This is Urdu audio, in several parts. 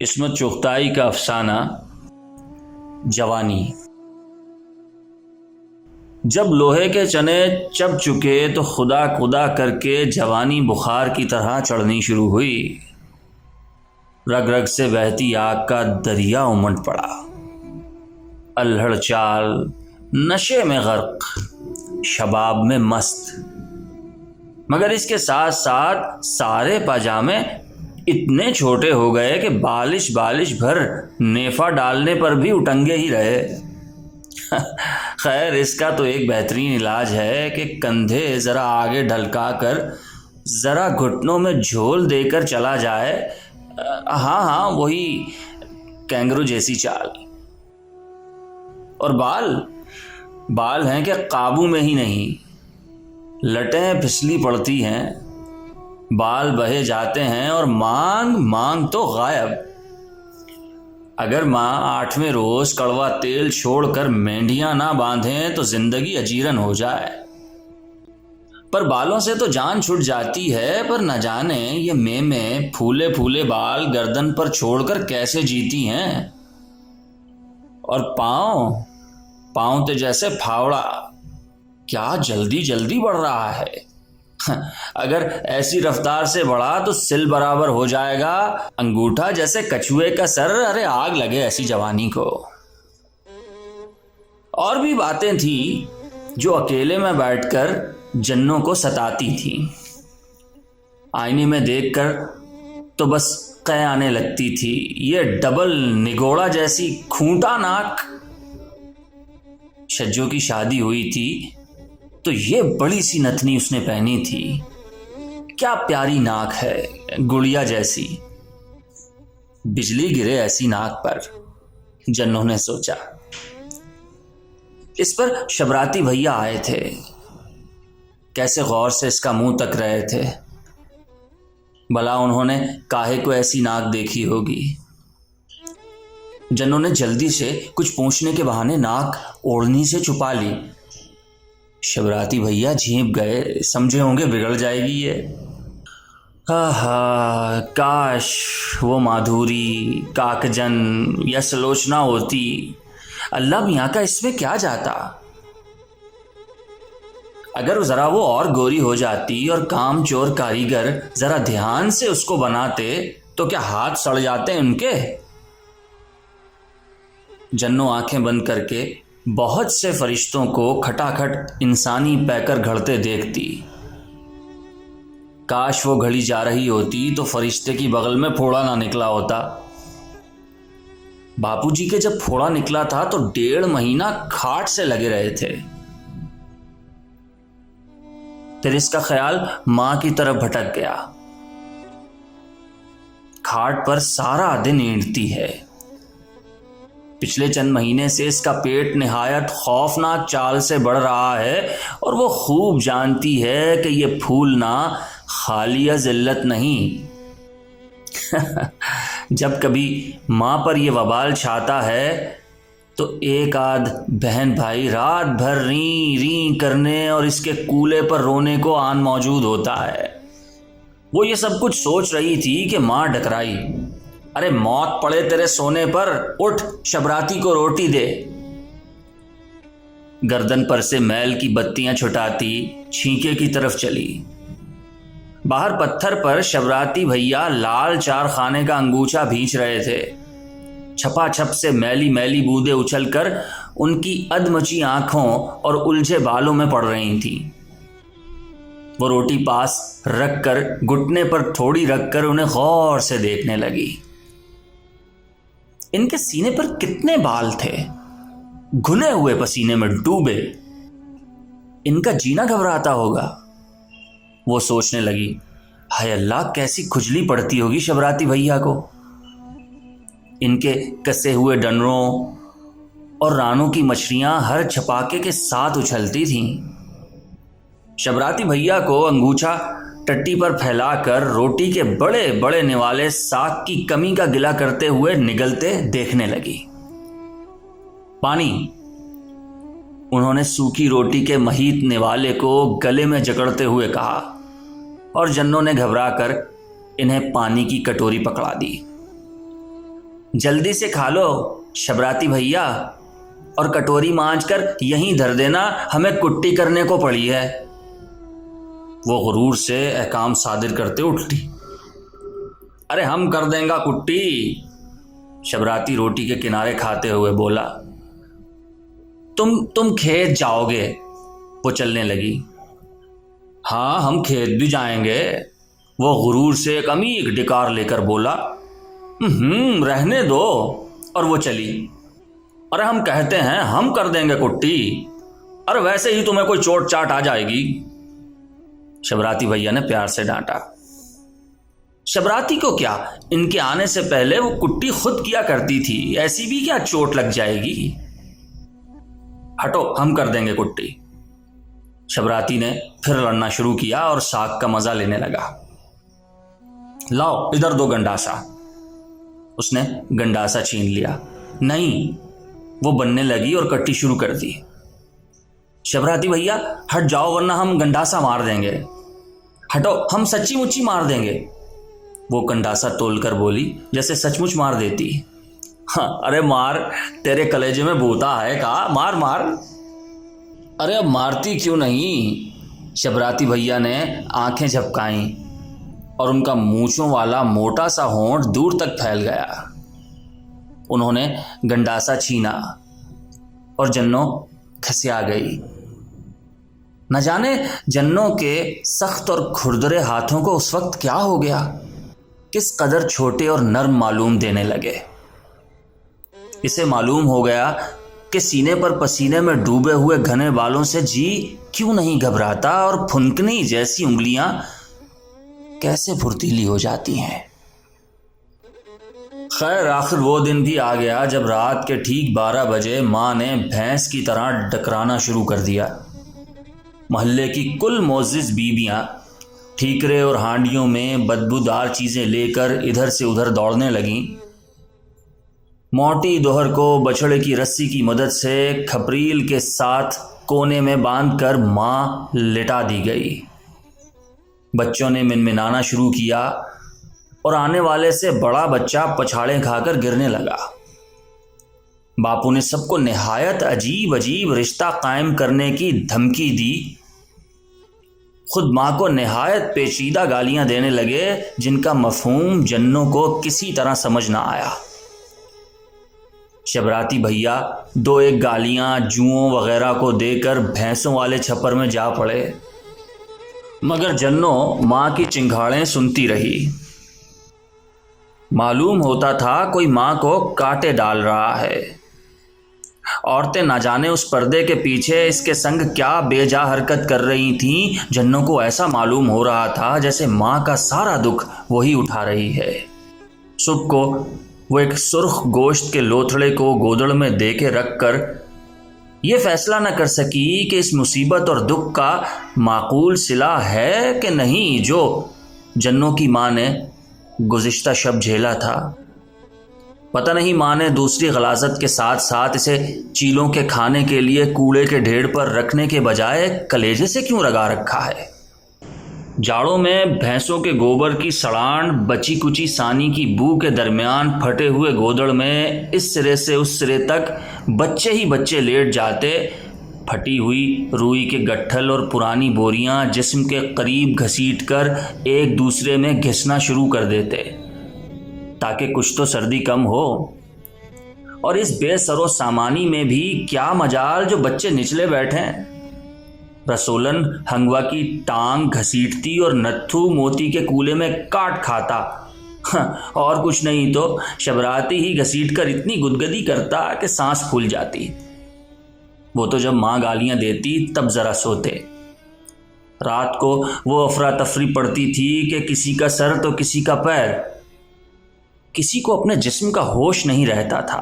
عصمت چغتائی کا افسانہ جوانی۔ جب لوہے کے چنے چب چکے تو خدا خدا کر کے جوانی بخار کی طرح چڑھنی شروع ہوئی۔ رگ رگ سے بہتی آگ کا دریا امڈ پڑا۔ الہڑ چال، نشے میں غرق، شباب میں مست، مگر اس کے ساتھ ساتھ سارے پاجامے اتنے چھوٹے ہو گئے کہ بالش بھر نیفا ڈالنے پر بھی اٹنگے ہی رہے۔ خیر، اس کا تو ایک بہترین علاج ہے کہ کندھے ذرا آگے ڈھلکا کر ذرا گھٹنوں میں جھول دے کر چلا جائے۔ ہاں وہی کینگرو جیسی چال۔ اور بال ہیں کہ قابو میں ہی نہیں، لٹیں پھسلی پڑتی ہیں، بال بہے جاتے ہیں، اور مانگ تو غائب۔ اگر ماں 8ویں روز کڑوا تیل چھوڑ کر مینڈیاں نہ باندھیں تو زندگی اجیرن ہو جائے۔ پر بالوں سے تو جان چھٹ جاتی ہے، پر نہ جانے یہ میں پھولے پھولے بال گردن پر چھوڑ کر کیسے جیتی ہیں۔ اور پاؤں تو جیسے پھاوڑا، کیا جلدی بڑھ رہا ہے۔ اگر ایسی رفتار سے بڑھا تو سل برابر ہو جائے گا، انگوٹھا جیسے کچھوے کا سر۔ ارے آگ لگے ایسی جوانی کو۔ اور بھی باتیں تھیں جو اکیلے میں بیٹھ کر جنوں کو ستاتی تھی۔ آئینے میں دیکھ کر تو بس قے آنے لگتی تھی۔ یہ ڈبل نگوڑا جیسی کھونٹا ناک۔ شجو کی شادی ہوئی تھی تو یہ بڑی سی نتنی اس نے پہنی تھی۔ کیا پیاری ناک ہے، گڑیا جیسی۔ بجلی گرے ایسی ناک پر، جنوں نے سوچا۔ اس پر شبراتی بھیا آئے تھے، کیسے غور سے اس کا منہ تک رہے تھے۔ بھلا انہوں نے کاہے کو ایسی ناک دیکھی ہوگی۔ جنوں نے جلدی سے کچھ پوچھنے کے بہانے ناک اوڑھنی سے چھپا لی۔ شبراتی بھیا جھینپ گئے، سمجھے ہوں گے بگڑ جائے گی یہ۔ کاش وہ مادھوری، کاکجن یا سلوچنا ہوتی۔ اللہ میاں کا اس میں کیا جاتا۔ اگر ذرا وہ اور گوری ہو جاتی اور کام چور کاریگر ذرا دھیان سے اس کو بناتے تو کیا ہاتھ سڑ جاتے ان کے۔ جنوں آنکھیں بند کر کے بہت سے فرشتوں کو کھٹاکھٹ انسانی پیکر گھڑتے دیکھتی۔ کاش وہ گھڑی جا رہی ہوتی تو فرشتے کی بغل میں پھوڑا نہ نکلا ہوتا۔ باپو جی کے جب پھوڑا نکلا تھا تو 1.5 مہینہ کھاٹ سے لگے رہے تھے۔ پھر اس کا خیال ماں کی طرف بھٹک گیا۔ کھاٹ پر سارا دن اینٹتی ہے۔ پچھلے چند مہینے سے اس کا پیٹ نہایت خوفناک چال سے بڑھ رہا ہے، اور وہ خوب جانتی ہے کہ یہ پھولنا خالیہ ذلت نہیں۔ جب کبھی ماں پر یہ وبال چھاتا ہے تو ایک آدھ بہن بھائی رات بھر ری کرنے اور اس کے کولے پر رونے کو آن موجود ہوتا ہے۔ وہ یہ سب کچھ سوچ رہی تھی کہ ماں ڈکرائی۔ ارے موت پڑے تیرے سونے پر، اٹھ شبراتی کو روٹی دے۔ گردن پر سے میل کی بتیاں چھٹاتی چھینکے کی طرف چلی۔ باہر پتھر پر شبراتی بھیا لال 4 خانے کا انگوچھا بھینچ رہے تھے۔ چھپا چھپ سے میلی بودیں اچھل کر ان کی ادمچی آنکھوں اور الجھے بالوں میں پڑ رہی تھیں۔ وہ روٹی پاس رکھ کر گھٹنے پر تھوڑی رکھ کر انہیں غور سے دیکھنے لگی۔ ان کے سینے پر کتنے بال تھے، گھنے ہوئے پسینے میں ڈوبے۔ ان کا جینا گھبراتا ہوگا، وہ سوچنے لگی۔ ہائے اللہ، کیسی کھجلی پڑتی ہوگی شبراتی بھیا کو۔ ان کے کسے ہوئے ڈنروں اور رانوں کی مچھلیاں ہر چھپاکے کے ساتھ اچھلتی تھیں۔ شبراتی بھیا کو انگوچھا ٹٹی پر پھیلا کر روٹی کے بڑے بڑے نوالے ساگ کی کمی کا گلہ کرتے ہوئے نگلتے دیکھنے لگی۔ پانی، انہوں نے سوکھی روٹی کے مہیت نوالے کو گلے میں جکڑتے ہوئے کہا، اور جنوں نے گھبرا کر انہیں پانی کی کٹوری پکڑا دی۔ جلدی سے کھا لو شبراتی بھیا، اور کٹوری مانج کر یہیں دھر دینا، ہمیں کٹی کرنے کو پڑی ہے۔ وہ غرور سے احکام صادر کرتے اٹھتی۔ ارے ہم کر دیں گا کٹی، شبراتی روٹی کے کنارے کھاتے ہوئے بولا۔ تم کھیت جاؤ گے؟ وہ چلنے لگی۔ ہاں ہم کھیت بھی جائیں گے، وہ غرور سے ایک عمیق ڈکار لے کر بولا۔ رہنے دو، اور وہ چلی۔ ارے ہم کہتے ہیں ہم کر دیں گے کٹی، ارے ویسے ہی تمہیں کوئی چوٹ چاٹ آ جائے گی، شبراتی بھیا نے پیار سے ڈانٹا۔ شبراتی کو کیا، ان کے آنے سے پہلے وہ کٹی خود کیا کرتی تھی، ایسی بھی کیا چوٹ لگ جائے گی۔ ہٹو ہم کر دیں گے کٹی۔ شبراتی نے پھر لڑنا شروع کیا اور ساگ کا مزہ لینے لگا۔ لاؤ ادھر دو گنڈاسا، اس نے گنڈاسا چھین لیا۔ نہیں، وہ بننے لگی اور کٹی شروع کر دی۔ شبراتی بھیا ہٹ جاؤ ورنہ ہم گنڈاسا مار دیں گے۔ ہٹو ہم سچی مچی مار دیں گے، وہ گنڈاسا تول کر بولی جیسے سچ مچ مار دیتی۔ ہاں ارے مار، تیرے کلیجے میں بوتا ہے کہا، مار مار۔ ارے اب مارتی کیوں نہیں، شبراتی بھیا نے آنکھیں جھپکائیں اور ان کا مونچھوں والا موٹا سا ہونٹ دور تک پھیل گیا۔ انہوں نے گنڈاسا چھینا اور جنوں کھسیا گئی۔ نہ جانے جنوں کے سخت اور کھردرے ہاتھوں کو اس وقت کیا ہو گیا، کس قدر چھوٹے اور نرم معلوم دینے لگے۔ اسے معلوم ہو گیا کہ سینے پر پسینے میں ڈوبے ہوئے گھنے بالوں سے جی کیوں نہیں گھبراتا اور پھنکنی جیسی انگلیاں کیسے پھرتیلی ہو جاتی ہیں۔ خیر آخر وہ دن بھی آ گیا جب رات کے ٹھیک 12 بجے ماں نے بھینس کی طرح ڈکرانا شروع کر دیا۔ محلے کی کل معزز بیویاں ٹھیکرے اور ہانڈیوں میں بدبودار چیزیں لے کر ادھر سے ادھر دوڑنے لگیں۔ موٹی دوہر کو بچھڑے کی رسی کی مدد سے کھپریل کے ساتھ کونے میں باندھ کر ماں لٹا دی گئی۔ بچوں نے منمنانا شروع کیا اور آنے والے سے بڑا بچہ پچھاڑے کھا کر گرنے لگا۔ باپو نے سب کو نہایت عجیب عجیب رشتہ قائم کرنے کی دھمکی دی۔ خود ماں کو نہایت پیچیدہ گالیاں دینے لگے جن کا مفہوم جنوں کو کسی طرح سمجھ نہ آیا۔ شبراتی بھیا 2-1 گالیاں جوؤں وغیرہ کو دے کر بھینسوں والے چھپر میں جا پڑے، مگر جنوں ماں کی چنگھاڑیں سنتی رہی۔ معلوم ہوتا تھا کوئی ماں کو کاٹے ڈال رہا ہے۔ عورتیں نہ جانے اس پردے کے پیچھے اس کے سنگ کیا بے جا حرکت کر رہی تھیں، جنوں کو ایسا معلوم ہو رہا تھا جیسے ماں کا سارا دکھ وہی اٹھا رہی ہے۔ صبح کو وہ ایک سرخ گوشت کے لوتھڑے کو گودڑ میں دے کے رکھ کر یہ فیصلہ نہ کر سکی کہ اس مصیبت اور دکھ کا معقول صلہ ہے کہ نہیں جو جنوں کی ماں نے گزشتہ شب جھیلا تھا۔ پتہ نہیں ماں نے دوسری غلاظت کے ساتھ ساتھ اسے چیلوں کے کھانے کے لیے کوڑے کے ڈھیر پر رکھنے کے بجائے کلیجے سے کیوں رگا رکھا ہے۔ جاڑوں میں بھینسوں کے گوبر کی سڑان بچی کچی سانی کی بو کے درمیان پھٹے ہوئے گودڑ میں اس سرے سے اس سرے تک بچے ہی بچے لیٹ جاتے۔ پھٹی ہوئی روئی کے گٹھل اور پرانی بوریاں جسم کے قریب گھسیٹ کر ایک دوسرے میں گھسنا شروع کر دیتے تاکہ کچھ تو سردی کم ہو۔ اور اس بے سر و سامانی میں بھی کیا مجال جو بچے نچلے بیٹھیں۔ رسولن ہنگوا کی ٹانگ گھسیٹتی اور نتھو موتی کے کولے میں کاٹ کھاتا، اور کچھ نہیں تو شبراتی ہی گھسیٹ کر اتنی گدگدی کرتا کہ سانس پھول جاتی۔ وہ تو جب ماں گالیاں دیتی تب ذرا سوتے۔ رات کو وہ افراتفری پڑتی تھی کہ کسی کا سر تو کسی کا پیر، کسی کو اپنے جسم کا ہوش نہیں رہتا تھا۔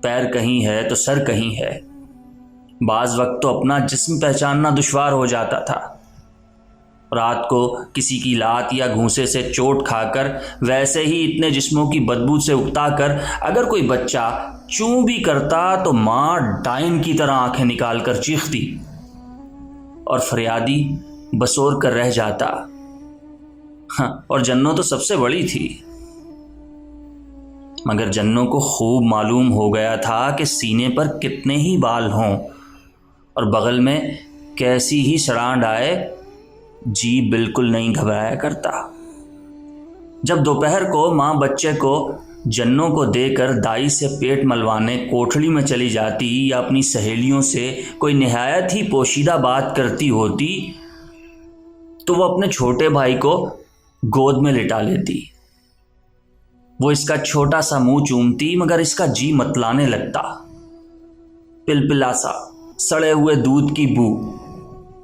پیر کہیں ہے تو سر کہیں ہے، بعض وقت تو اپنا جسم پہچاننا دشوار ہو جاتا تھا۔ رات کو کسی کی لات یا گھونسے سے چوٹ کھا کر ویسے ہی اتنے جسموں کی بدبو سے اکتا کر اگر کوئی بچہ چوں بھی کرتا تو ماں ڈائن کی طرح آنکھیں نکال کر چیختی اور فریادی بسور کر رہ جاتا۔ اور جنوں تو سب سے بڑی تھی۔ مگر جنوں کو خوب معلوم ہو گیا تھا کہ سینے پر کتنے ہی بال ہوں اور بغل میں کیسی ہی سڑانڈ آئے، جی بالکل نہیں گھبرایا کرتا۔ جب دوپہر کو ماں بچے کو جنوں کو دے کر دائی سے پیٹ ملوانے کوٹھڑی میں چلی جاتی یا اپنی سہیلیوں سے کوئی نہایت ہی پوشیدہ بات کرتی ہوتی تو وہ اپنے چھوٹے بھائی کو گود میں لٹا لیتی۔ وہ اس کا چھوٹا سا منہ چومتی مگر اس کا جی متلانے لگتا۔ پلپلا سا سڑے ہوئے دودھ کی بو۔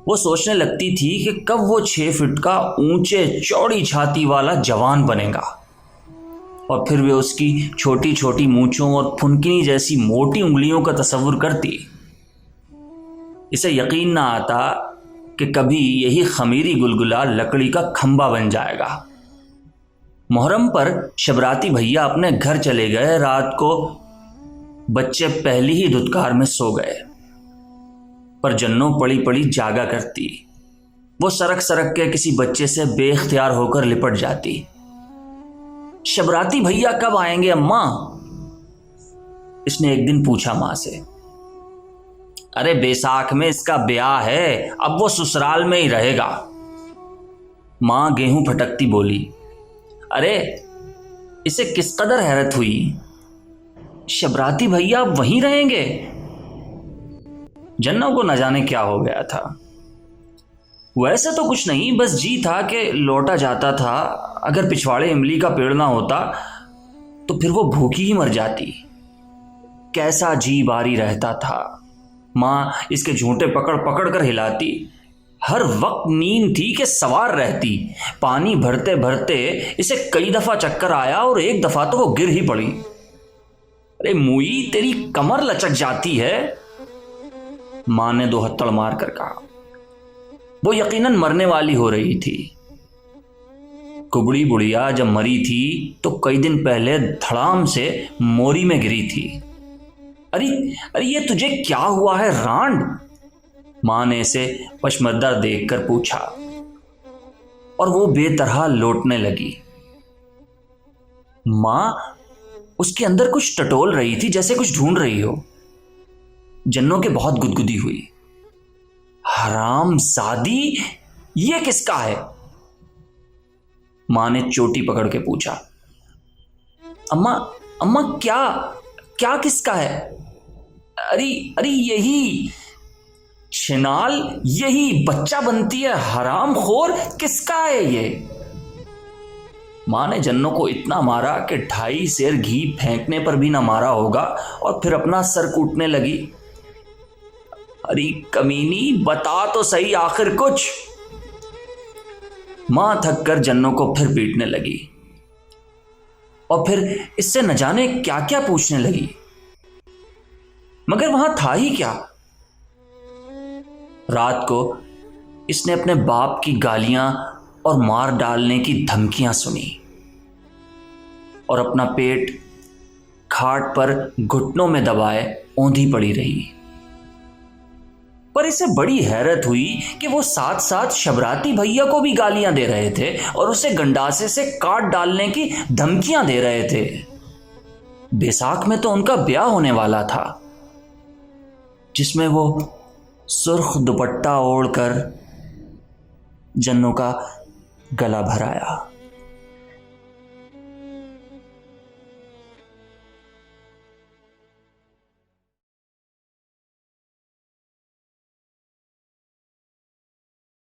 وہ سوچنے لگتی تھی کہ کب وہ 6 فٹ کا اونچے چوڑی چھاتی والا جوان بنے گا، اور پھر وہ اس کی چھوٹی چھوٹی مونچھوں اور پھنکنی جیسی موٹی انگلیوں کا تصور کرتی۔ اسے یقین نہ آتا کہ کبھی یہی خمیری گلگلا لکڑی کا کھمبا بن جائے گا۔ محرم پر شبراتی بھیا اپنے گھر چلے گئے۔ رات کو بچے پہلی ہی دھتکار میں سو گئے، پر جنوں پڑی پڑی جاگا کرتی۔ وہ سرک سرک کے کسی بچے سے بے اختیار ہو کر لپٹ جاتی۔ شبراتی بھیا کب آئیں گے اماں؟ اس نے ایک دن پوچھا ماں سے۔ ارے بیساکھ میں اس کا بیاہ ہے، اب وہ سسرال میں ہی رہے گا، ماں گیہوں پھٹکتی بولی۔ ارے اسے کس قدر حیرت ہوئی، شبراتی بھیا اب وہیں رہیں گے؟ جنوں کو نہ جانے کیا ہو گیا تھا۔ ویسے تو کچھ نہیں، بس جی تھا کہ لوٹا جاتا تھا۔ اگر پچھواڑے املی کا پیڑ نہ ہوتا تو پھر وہ بھوکی ہی مر جاتی۔ کیسا جی باری رہتا تھا۔ ماں اس کے جھونٹے پکڑ پکڑ کر ہلاتی۔ ہر وقت نیند تھی کہ سوار رہتی۔ پانی بھرتے بھرتے اسے کئی دفعہ چکر آیا اور ایک دفعہ تو وہ گر ہی پڑی۔ ارے موئی تیری کمر لچک جاتی ہے، ماں نے 2 ہتھڑ مار کر کہا۔ وہ یقیناً مرنے والی ہو رہی تھی۔ کبڑی بڑھیا جب مری تھی تو کئی دن پہلے دھڑام سے موری میں گری تھی۔ ارے یہ تجھے کیا ہوا ہے رانڈ؟ ماں نے اسے پشمردہ دیکھ کر پوچھا، اور وہ بے طرح لوٹنے لگی۔ ماں اس کے اندر کچھ ٹٹول رہی تھی، جیسے کچھ ڈھونڈ رہی ہو۔ جنوں کے بہت گدگدی ہوئی۔ حرام زادی، یہ کس کا ہے؟ ماں نے چوٹی پکڑ کے پوچھا۔ اماں کیا کس کا ہے؟ ارے یہی چھنال، یہی بچہ بنتی ہے، حرام خور، کس کا ہے یہ؟ ماں نے جنوں کو اتنا مارا کہ 2.5 سیر گھی پھینکنے پر بھی نہ مارا ہوگا، اور پھر اپنا سر کوٹنے لگی۔ ارے کمینی، بتا تو صحیح آخر کچھ۔ ماں تھک کر جنوں کو پھر پیٹنے لگی، اور پھر اس سے نہ جانے کیا کیا پوچھنے لگی، مگر وہاں تھا ہی کیا۔ رات کو اس نے اپنے باپ کی گالیاں اور مار ڈالنے کی دھمکیاں سنی، اور اپنا پیٹ کھاٹ پر گھٹنوں میں دبائے اوندھی پڑی رہی۔ پر اسے بڑی حیرت ہوئی کہ وہ ساتھ ساتھ شبراتی بھیا کو بھی گالیاں دے رہے تھے اور اسے گنڈاسے سے کاٹ ڈالنے کی دھمکیاں دے رہے تھے۔ بیساکھ میں تو ان کا بیاہ ہونے والا تھا، جس میں وہ سرخ دوپٹہ اوڑھ کر جنوں کا گلا بھرایا۔